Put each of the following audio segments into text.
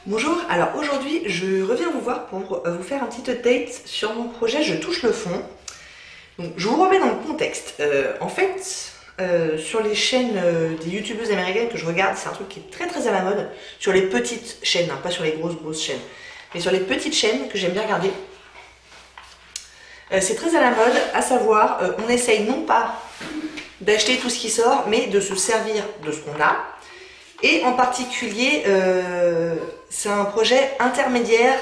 Bonjour, alors aujourd'hui je reviens vous voir pour vous faire un petit update sur mon projet Je touche le fond. Donc je vous remets dans le contexte. Sur les chaînes des youtubeuses américaines que je regarde, c'est un truc qui est très à la mode. Sur les petites chaînes, hein, pas sur les grosses chaînes, mais sur les petites chaînes que j'aime bien regarder. C'est très à la mode, à savoir, on essaye non pas d'acheter tout ce qui sort, mais de se servir de ce qu'on a. Et en particulier, c'est un projet intermédiaire,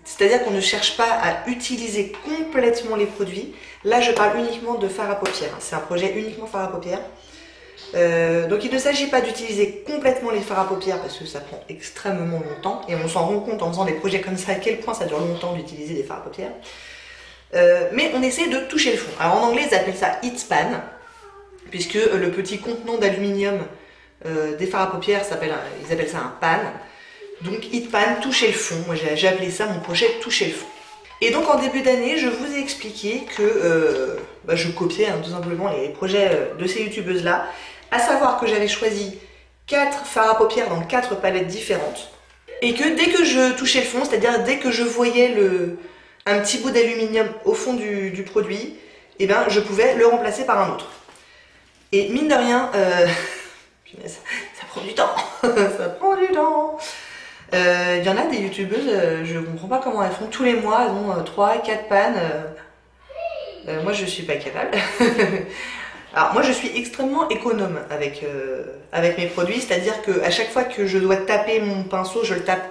c'est-à-dire qu'on ne cherche pas à utiliser complètement les produits. Là, je parle uniquement de fard à paupières. C'est un projet uniquement fard à paupières. Donc il ne s'agit pas d'utiliser complètement les fards à paupières parce que ça prend extrêmement longtemps. Et on s'en rend compte en faisant des projets comme ça à quel point ça dure longtemps d'utiliser des fards à paupières. Mais on essaie de toucher le fond. Alors en anglais, ils appellent ça Heat Pan, puisque le petit contenant d'aluminium des fards à paupières, ils appellent ça un pan. Donc Heat Pan, toucher le fond. Moi j'ai appelé ça mon projet toucher le fond. Et donc en début d'année, je vous ai expliqué que je copiais tout simplement les projets de ces youtubeuses là. À savoir que j'avais choisi 4 fards à paupières dans 4 palettes différentes. Et que dès que je touchais le fond, c'est-à-dire dès que je voyais un petit bout d'aluminium au fond du produit, eh ben, je pouvais le remplacer par un autre. Et mine de rien, ça prend du temps. Ça prend du temps. Il y en a des youtubeuses, je comprends pas comment elles font. Tous les mois, elles ont 3-4 pannes. Moi, je suis pas capable. Alors moi je suis extrêmement économe avec mes produits, c'est-à-dire qu'à chaque fois que je dois taper mon pinceau, je le tape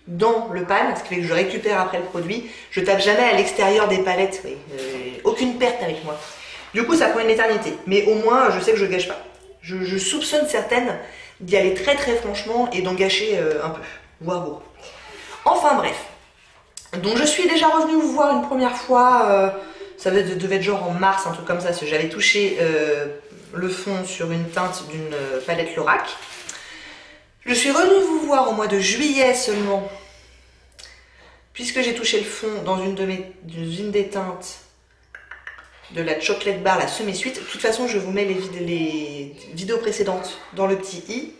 dans le pan, ce qui fait que je récupère après le produit. Je tape jamais à l'extérieur des palettes, aucune perte avec moi. Du coup ça prend une éternité, mais au moins je sais que je gâche pas. Je soupçonne certaines d'y aller très franchement et d'en gâcher un peu, voire beaucoup. Enfin bref, donc je suis déjà revenue vous voir une première fois. Ça devait être genre en mars, un truc comme ça, parce que j'avais touché le fond sur une teinte d'une palette Lorac. Je suis revenue vous voir au mois de juillet seulement, puisque j'ai touché le fond dans une des teintes de la Chocolate Bar, la semi-suite. De toute façon, je vous mets les vidéos précédentes dans le petit i.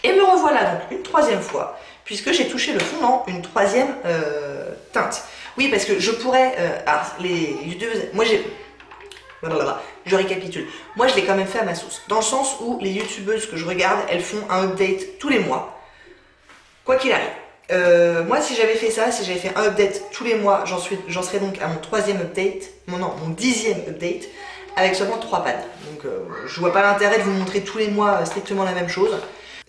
Et me revoilà donc une troisième fois, puisque j'ai touché le fond dans une troisième teinte. Oui, parce que je pourrais... les youtubeuses... Moi, je récapitule. Moi, je l'ai quand même fait à ma sauce. Dans le sens où les youtubeuses que je regarde, elles font un update tous les mois. Quoi qu'il arrive. Moi, si j'avais fait ça, si j'avais fait un update tous les mois, j'en serais donc à mon 3e update. Mon 10e update. Avec seulement 3 pannes. Donc, je vois pas l'intérêt de vous montrer tous les mois strictement la même chose.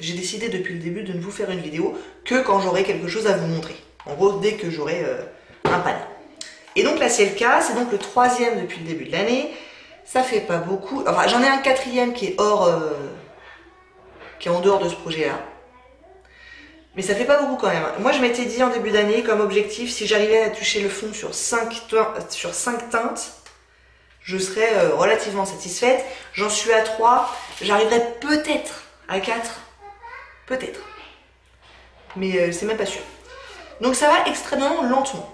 J'ai décidé depuis le début de ne vous faire une vidéo que quand j'aurai quelque chose à vous montrer. En gros, dès que j'aurai... un pan. Et donc là c'est le cas, c'est donc le 3e depuis le début de l'année. Ça fait pas beaucoup. Enfin j'en ai un 4e qui est qui est en dehors de ce projet là. Mais ça fait pas beaucoup quand même. Moi je m'étais dit en début d'année comme objectif, si j'arrivais à toucher le fond sur 5 teintes, je serais relativement satisfaite. J'en suis à 3, j'arriverai peut-être à 4. Peut-être. Mais c'est même pas sûr. Donc ça va extrêmement lentement.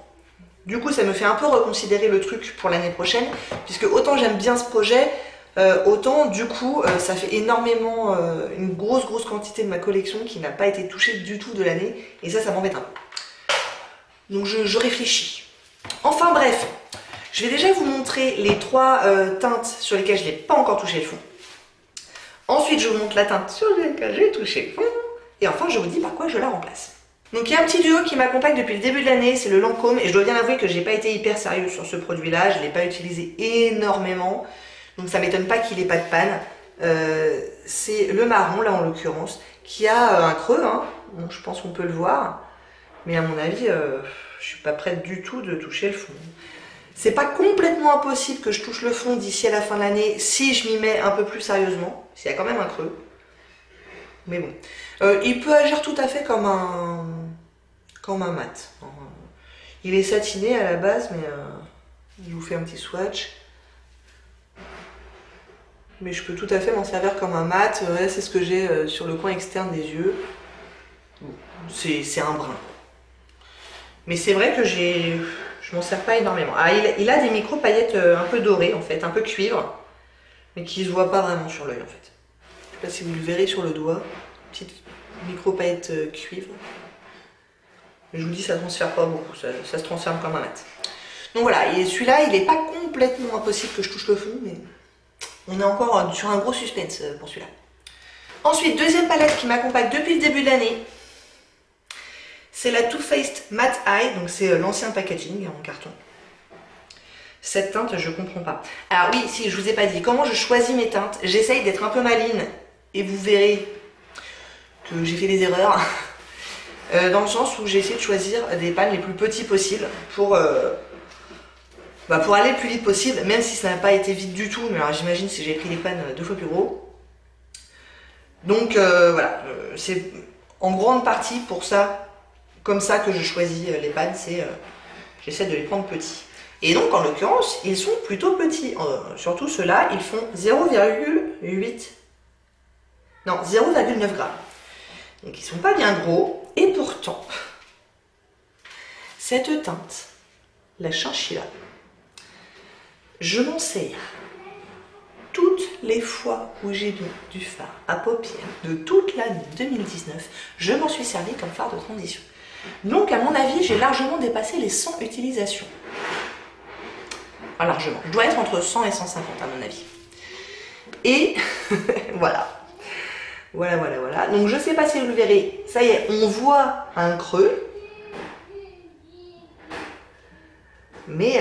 Du coup, ça me fait un peu reconsidérer le truc pour l'année prochaine, puisque autant j'aime bien ce projet, autant du coup, ça fait énormément, une grosse quantité de ma collection qui n'a pas été touchée du tout de l'année, et ça m'embête un peu. Donc je réfléchis. Enfin bref, je vais déjà vous montrer les 3 teintes sur lesquelles je n'ai pas encore touché le fond. Ensuite, je vous montre la teinte sur laquelle j'ai touché le fond, et enfin, je vous dis par quoi je la remplace. Donc il y a un petit duo qui m'accompagne depuis le début de l'année, c'est le Lancôme, et je dois bien avouer que j'ai pas été hyper sérieuse sur ce produit-là, je l'ai pas utilisé énormément, donc ça m'étonne pas qu'il ait pas de panne. C'est le marron, là en l'occurrence, qui a un creux, hein. Bon, je pense qu'on peut le voir, mais à mon avis, je suis pas prête du tout de toucher le fond. C'est pas complètement impossible que je touche le fond d'ici à la fin de l'année, si je m'y mets un peu plus sérieusement, s'il y a quand même un creux. Mais bon, il peut agir tout à fait comme un mat. Il est satiné à la base, mais je vous fais un petit swatch. Mais je peux tout à fait m'en servir comme un mat. Ouais, c'est ce que j'ai sur le coin externe des yeux. Bon, c'est un brin. Mais c'est vrai que je m'en sers pas énormément. Ah, il a des micro paillettes un peu dorées en fait, un peu cuivre, mais qui se voient pas vraiment sur l'œil en fait. Je sais pas si vous le verrez sur le doigt. micro paillettes cuivre. Je vous dis, ça transfère pas beaucoup, ça se transforme comme un mat. Donc voilà, et celui-là, il n'est pas complètement impossible que je touche le fond, mais on est encore sur un gros suspense pour celui-là. Ensuite, deuxième palette qui m'accompagne depuis le début de l'année, c'est la Too Faced Matte Eye, donc c'est l'ancien packaging en carton. Cette teinte, je comprends pas. Alors oui, si je vous ai pas dit, comment je choisis mes teintes, j'essaye d'être un peu maline, et vous verrez que j'ai fait des erreurs, dans le sens où j'ai essayé de choisir des pannes les plus petits possibles pour aller le plus vite possible, même si ça n'a pas été vite du tout, mais alors j'imagine si j'ai pris des pannes 2 fois plus gros. Donc voilà, c'est en grande partie pour ça, comme ça que je choisis les pannes, c'est j'essaie de les prendre petits. Et donc en l'occurrence, ils sont plutôt petits, surtout ceux-là, ils font 0,8, non 0,9 grammes. Donc ils sont pas bien gros, et pourtant, cette teinte, la Chinchilla, je m'en sers toutes les fois où j'ai mis du fard à paupières de toute l'année 2019, je m'en suis servi comme fard de transition. Donc à mon avis, j'ai largement dépassé les 100 utilisations. Enfin, largement. Je dois être entre 100 et 150 à mon avis. Et voilà. Voilà. Donc je sais pas si vous le verrez, ça y est, on voit un creux. Mais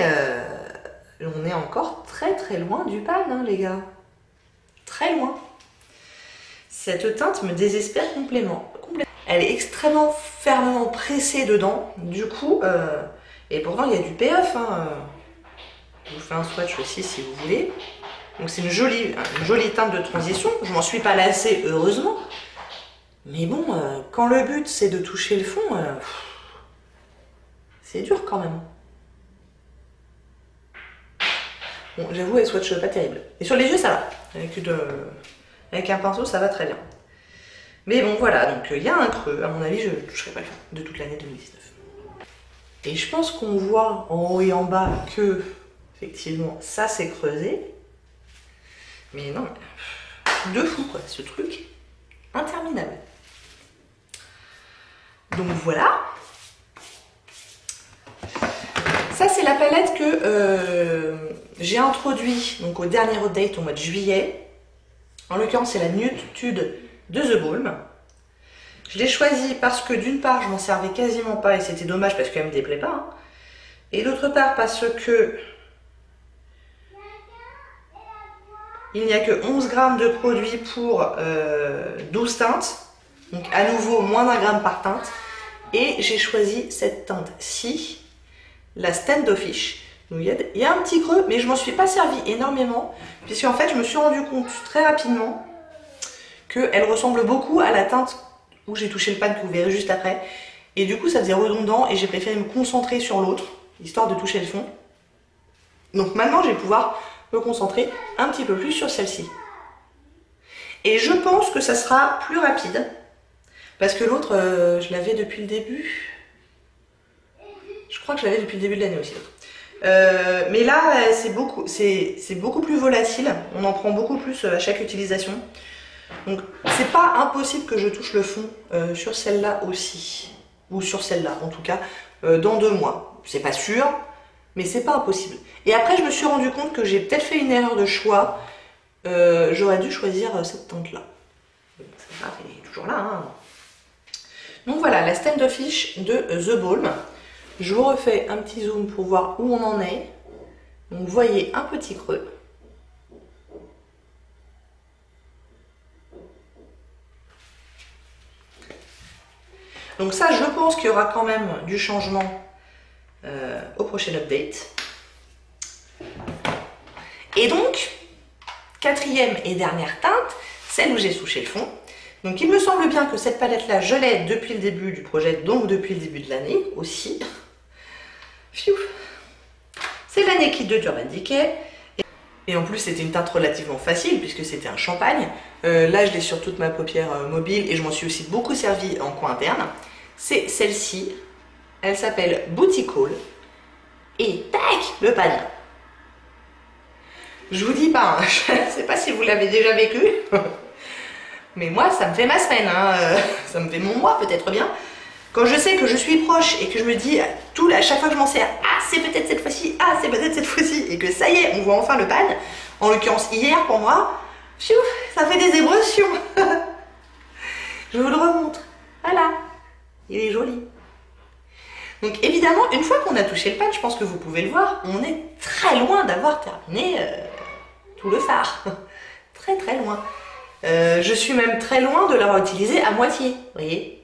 on est encore très loin du pan, hein, les gars. Très loin. Cette teinte me désespère complètement. Elle est extrêmement fermement pressée dedans. Du coup, et pourtant il y a du payoff. Hein. Je vous fais un swatch aussi si vous voulez. Donc c'est une jolie teinte de transition. Je m'en suis pas lassée, heureusement. Mais bon, quand le but c'est de toucher le fond, c'est dur quand même. Bon, j'avoue, elle swatch pas terrible. Et sur les yeux, ça va. Avec un pinceau, ça va très bien. Mais bon, voilà, donc il y a un creux. À mon avis, je ne toucherai pas le fond de toute l'année 2019. Et je pense qu'on voit en haut et en bas que, effectivement, ça s'est creusé. Mais non, de fou, quoi, ce truc. Interminable. Donc voilà. Ça, c'est la palette que j'ai introduite donc, au dernier update au mois de juillet. En l'occurrence, c'est la Nude de The Balm. Je l'ai choisie parce que d'une part, je m'en servais quasiment pas et c'était dommage parce qu'elle ne me déplaît pas. Hein. Et d'autre part, parce que il n'y a que 11 grammes de produit pour 12 teintes. Donc à nouveau, moins d'1 gramme par teinte. Et j'ai choisi cette teinte-ci, la Standoffish. Donc il y a un petit creux, mais je m'en suis pas servi énormément, puisqu'en fait je me suis rendu compte très rapidement qu'elle ressemble beaucoup à la teinte où j'ai touché le pan que vous verrez juste après. Et du coup ça faisait redondant et j'ai préféré me concentrer sur l'autre, histoire de toucher le fond. Donc maintenant je vais pouvoir me concentrer un petit peu plus sur celle-ci. Et je pense que ça sera plus rapide, parce que l'autre, je l'avais depuis le début. Je crois que je l'avais depuis le début de l'année aussi. Mais là, c'est beaucoup plus volatile. On en prend beaucoup plus à chaque utilisation. Donc, c'est pas impossible que je touche le fond sur celle-là aussi. Ou sur celle-là, en tout cas, dans 2 mois. C'est pas sûr, mais c'est pas impossible. Et après, je me suis rendu compte que j'ai peut-être fait une erreur de choix. J'aurais dû choisir cette teinte-là. C'est grave, elle est toujours là. Hein. Donc voilà, la Standoffish de The Balm. Je vous refais un petit zoom pour voir où on en est. Donc vous voyez un petit creux. Donc ça, je pense qu'il y aura quand même du changement au prochain update. Et donc, quatrième et dernière teinte, celle où j'ai touché le fond. Donc il me semble bien que cette palette-là, je l'ai depuis le début du projet, donc depuis le début de l'année aussi. C'est la Naked de Urban Decay. Et en plus, c'était une teinte relativement facile puisque c'était un champagne. Là, je l'ai sur toute ma paupière mobile et je m'en suis aussi beaucoup servi en coin interne. C'est celle-ci. Elle s'appelle Booty Call. Et tac, le pan. Je vous dis pas, hein, je ne sais pas si vous l'avez déjà vécu. Mais moi, ça me fait ma semaine, hein. Ça me fait mon mois peut-être bien. Quand je sais que je suis proche et que je me dis à chaque fois que je m'en sers, ah c'est peut-être cette fois-ci, ah c'est peut-être cette fois-ci, et que ça y est, on voit enfin le pan, en l'occurrence hier pour moi, pfiou, ça fait des émotions. Je vous le remontre. Voilà, il est joli. Donc évidemment, une fois qu'on a touché le pan, je pense que vous pouvez le voir, on est très loin d'avoir terminé tout le phare. Très très loin. Je suis même très loin de l'avoir utilisé à moitié, vous voyez.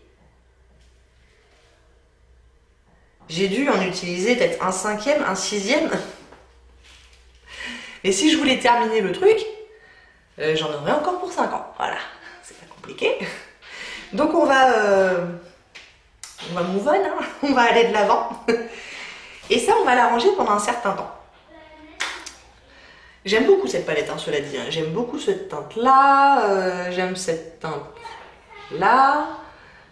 J'ai dû en utiliser peut-être un cinquième, un sixième. Et si je voulais terminer le truc, j'en aurais encore pour 5 ans. Voilà, c'est pas compliqué. Donc on va move on, hein. On va aller de l'avant. Et ça, on va l'arranger pendant un certain temps. J'aime beaucoup cette palette, hein, cela dit. J'aime beaucoup cette teinte-là. J'aime cette teinte-là.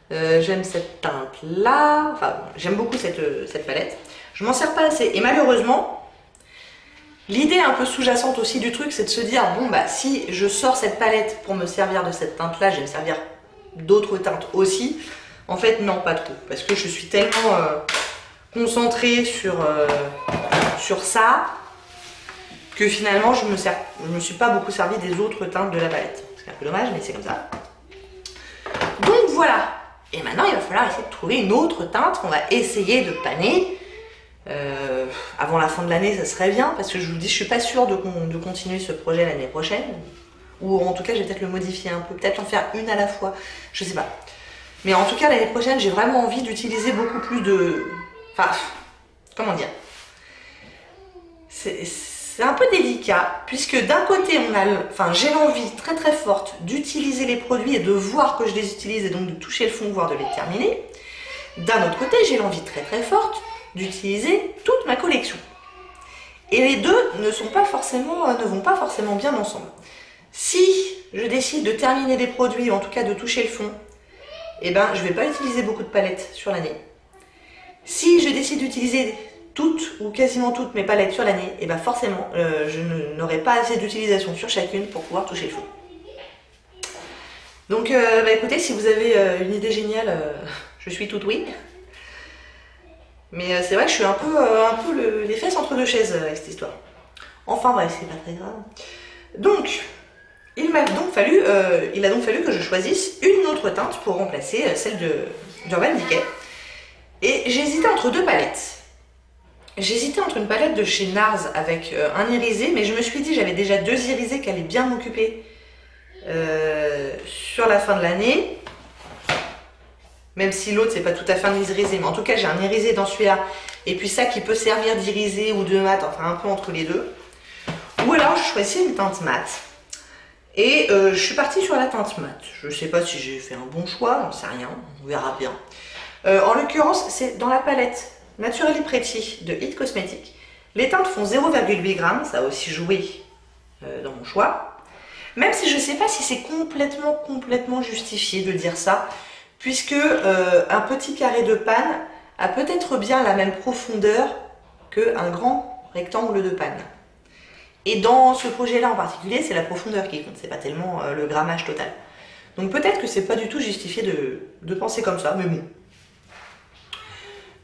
J'aime cette teinte-là. Enfin, j'aime beaucoup cette palette. Je m'en sers pas assez. Et malheureusement, l'idée un peu sous-jacente aussi du truc, c'est de se dire, bon, bah, si je sors cette palette pour me servir de cette teinte-là, je vais me servir d'autres teintes aussi. En fait, non, pas trop. Parce que je suis tellement concentrée sur ça, que finalement je me suis pas beaucoup servi des autres teintes de la palette. C'est un peu dommage, mais c'est comme ça. Donc voilà. Et maintenant il va falloir essayer de trouver une autre teinte qu'on va essayer de paner. Avant la fin de l'année, ça serait bien, parce que je vous dis, je suis pas sûre de continuer ce projet l'année prochaine. Ou en tout cas, je vais peut-être le modifier un peu, peut-être en faire une à la fois, je sais pas. Mais en tout cas, l'année prochaine, j'ai vraiment envie d'utiliser beaucoup plus de... Enfin, comment dire, c'est un peu délicat, puisque d'un côté, j'ai l'envie très très forte d'utiliser les produits et de voir que je les utilise et donc de toucher le fond, voire de les terminer. D'un autre côté, j'ai l'envie très très forte d'utiliser toute ma collection. Et les deux ne vont pas forcément bien ensemble. Si je décide de terminer des produits, ou en tout cas de toucher le fond, eh ben, je ne vais pas utiliser beaucoup de palettes sur l'année. Si je décide d'utiliser toutes ou quasiment toutes mes palettes sur l'année, et ben forcément, je n'aurai pas assez d'utilisation sur chacune pour pouvoir toucher le fond. Donc, écoutez, si vous avez une idée géniale, je suis toute oui. Mais c'est vrai que je suis un peu les fesses entre deux chaises avec cette histoire. Enfin bref, c'est pas très grave. Donc, il a donc fallu que je choisisse une autre teinte pour remplacer celle d'Urban Decay. Et j'ai hésité entre deux palettes. J'ai hésité entre une palette de chez NARS avec un irisé, mais je me suis dit j'avais déjà 2 irisés qui allaient bien m'occuper sur la fin de l'année. Même si l'autre c'est pas tout à fait un irisé, mais en tout cas j'ai un irisé dans celui-là. Et puis ça qui peut servir d'irisé ou de mat, enfin un peu entre les deux. Ou alors je choisis une teinte mat. Et je suis partie sur la teinte mat. Je sais pas si j'ai fait un bon choix, j'en sais rien, on verra bien. En l'occurrence, c'est dans la palette Naturally Pretty de It Cosmetics. Les teintes font 0,8 g, ça a aussi joué dans mon choix. Même si je ne sais pas si c'est complètement justifié de dire ça, puisque un petit carré de panne a peut-être bien la même profondeur qu'un grand rectangle de panne. Et dans ce projet-là en particulier, c'est la profondeur qui compte, c'est pas tellement le grammage total. Donc peut-être que c'est pas du tout justifié de penser comme ça, mais bon.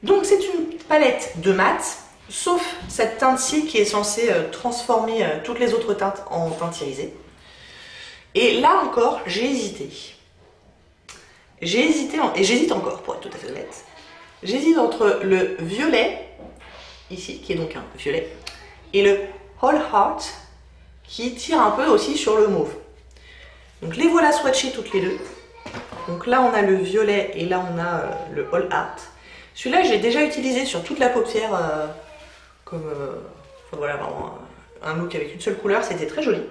Donc c'est une palette de mat, sauf cette teinte-ci qui est censée transformer toutes les autres teintes en teinte irisée. Et là encore, j'ai hésité. Et j'hésite encore, pour être tout à fait honnête. J'hésite entre le violet, ici, qui est donc un violet, et le Whole Heart, qui tire un peu aussi sur le mauve. Donc les voilà swatchées toutes les deux. Donc là on a le violet et là on a le Whole Heart. Celui-là j'ai déjà utilisé sur toute la paupière comme enfin, voilà, vraiment un look avec une seule couleur, c'était très joli.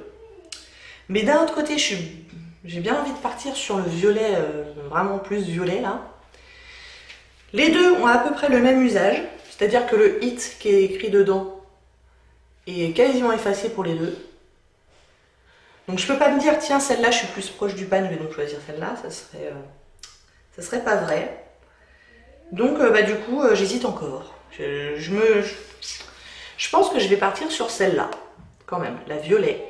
Mais d'un autre côté j'ai bien envie de partir sur le violet, vraiment plus violet là. Les deux ont à peu près le même usage, c'est-à-dire que le It qui est écrit dedans est quasiment effacé pour les deux. Donc je peux pas me dire tiens celle-là je suis plus proche du pan, je vais donc choisir celle-là, ça serait pas vrai. Donc du coup j'hésite encore. Je pense que je vais partir sur celle-là quand même, la violet.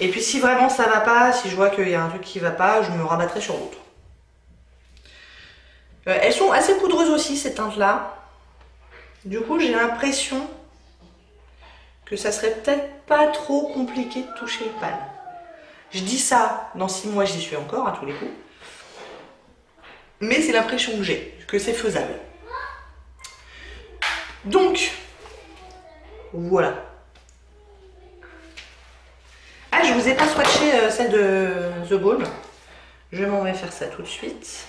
Et puis si vraiment ça va pas, si je vois qu'il y a un truc qui va pas, je me rabattrai sur l'autre. Elles sont assez poudreuses aussi ces teintes là. Du coup j'ai l'impression que ça serait peut-être pas trop compliqué de toucher le pan. Je dis ça, dans 6 mois j'y suis encore à tous les coups. Mais c'est l'impression que j'ai, que c'est faisable. Donc, voilà. Ah, je vous ai pas swatché celle de The Balm. Je m'en vais faire ça tout de suite.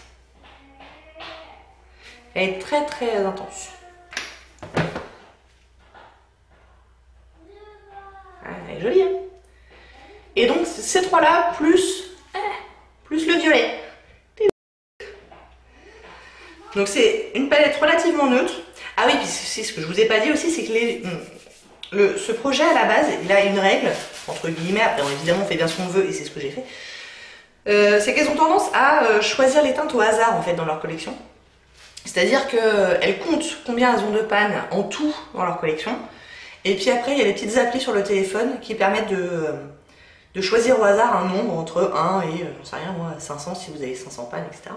Elle est très très intense. Ah, elle est jolie, hein. Et donc, ces trois-là, plus le violet. Donc c'est une palette relativement neutre. Ah oui, puis c'est ce que je vous ai pas dit aussi, c'est que ce projet à la base, il a une règle, entre guillemets, après évidemment on fait bien ce qu'on veut et c'est ce que j'ai fait. C'est qu'elles ont tendance à choisir les teintes au hasard en fait dans leur collection. C'est-à-dire qu'elles comptent combien elles ont de pannes en tout dans leur collection. Et puis après il y a des petites applis sur le téléphone qui permettent de choisir au hasard un nombre entre 1 et, je sais rien moi, 500 si vous avez 500 pannes, etc.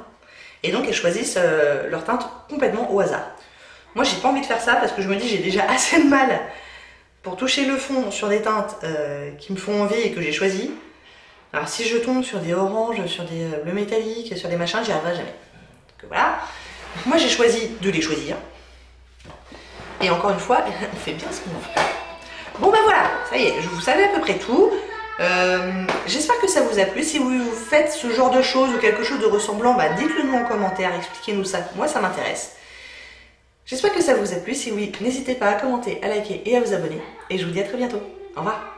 Et donc elles choisissent leur teinte complètement au hasard. Moi j'ai pas envie de faire ça parce que je me dis j'ai déjà assez de mal pour toucher le fond sur des teintes qui me font envie et que j'ai choisi. Alors si je tombe sur des oranges, sur des bleus métalliques, sur des machins, j'y arriverai jamais. Donc voilà. Donc, moi j'ai choisi de les choisir. Et encore une fois, on fait bien ce qu'on fait. Bon ben voilà, ça y est, vous savez à peu près tout. J'espère que ça vous a plu. Si vous faites ce genre de choses ou quelque chose de ressemblant, bah dites-le nous en commentaire, expliquez-nous ça, moi ça m'intéresse. J'espère que ça vous a plu. Si oui, n'hésitez pas à commenter, à liker et à vous abonner. Et je vous dis à très bientôt. Au revoir.